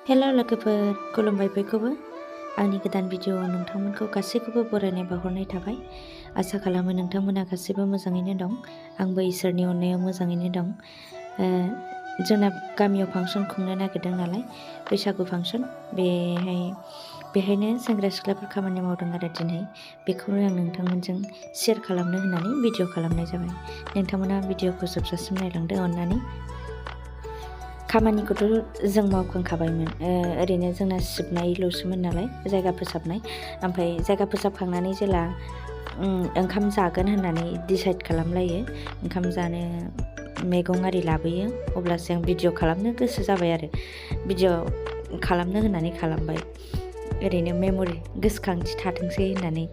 हेल' लोगोफोर, खुलुमबाय बयखौबो। आंनि गोदान भिडिअ'आव नोंथांमोनखौ गासैखौबो बरायनाय बावहरनाय थाबाय। आसा खालामो नोंथांमोना गासैबो मोजाङैनो दं। आंबो इसोरनि अननायाव मोजाङैनो दं। जोंना गामियाव फांसन खुंनो नागिरदों नालाय, बैसागु फांसन। बेहायनो सेंग्रा सिख्लाफोर खामानि मावदों आरो दिनै। बेखौनो आं नोंथांमोनजों शेयार खालामनो होननानै भिडिअ' खालामनाय जाबाय। नोंथांमोना भिडिअ'खौ जोबजासिम नायलांदो अननानै। खामानिखौथ' जों मावखांखाबायमोन। ओरैनो जोंना सिबनायल'सोमोन नालाय, जायगा फोसाबनाय। ओमफ्राय जायगा फोसाबखांनानै जेला ओंखाम जागोन होननानै डिसाइड खालामलायो, ओंखाम जानो मैगं आरि लाबोयो, अब्लासो आं भिडिअ' खालामनो गोसो जाबाय आरो भिडिअ' खालामनो होननानै खालामबाय। ओरैनो मेम'रि गोसोखांथि थाथोंसै होननानै।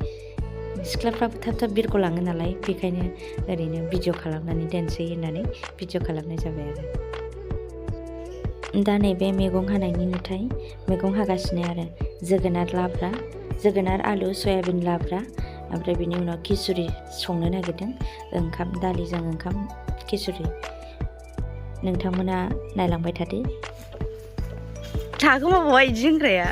सिख्लाफ्राबो थाब थाब बिरग'लाङो नालाय, बेखायनो ओरैनो भिडिअ' खालामनानै दोनसै होननानै भिडिअ' खालामनाय जाबाय आरो। दा नैबे मैगं हानायनि नुथाय, मैगं हागासिनो आरो जोगोनार आलु सयाबिन लाब्रा, ओमफ्राय बिनि उनाव खिसुरि संनो नागिरदों। ओंखाम दालिजों ओंखाम खिसुरि। नोंथांमोना नायलांबाय थादो। थाखो मावबाय बिदि होनग्राया।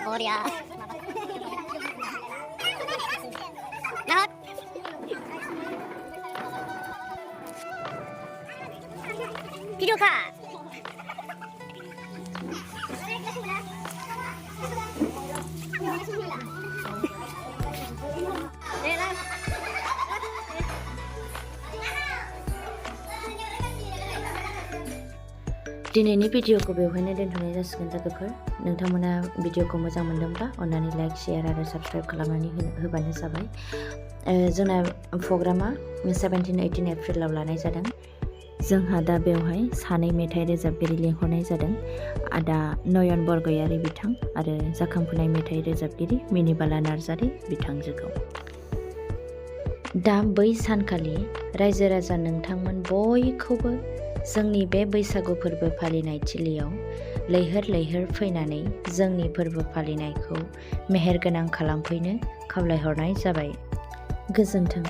머리야. 나웃. 비디오 컷. दिनैनि भिडिअखौ बेवहायनो दोनथ'नाय जासिगोन लोगोफोर। नोंथांमोना भिडिअखौ मोजां मोनदोंब्ला अन्नानै लाइक शेयार आरो साबस्क्राइब खालामनानै होबानो जाबाय। जोंना प्रग्रामा 17-18 एप्रिलाव लानाय जादों। जोंहा दा बेवहाय सानै मेथाइ रोजाबगिरि लिंहरनाय जादों। आदा नयन बरगयारि बिथां आरो जाखांफुनाय मेथाइ रोजाबगिरि मिनिबाला नार्जारि बिथांजोखौ। दा बै सानखालि रायजो राजा नोंथांमोन बयखौबो जोंनि बे बैसागु फोरबो फालिनाय थिलियाव लैहोर लैहोर फैनानै जोंनि फोरबो फालिनायखौ मेहेरगोनां खालामफैनो खावलायहरनाय जाबाय। गोजोन्थों।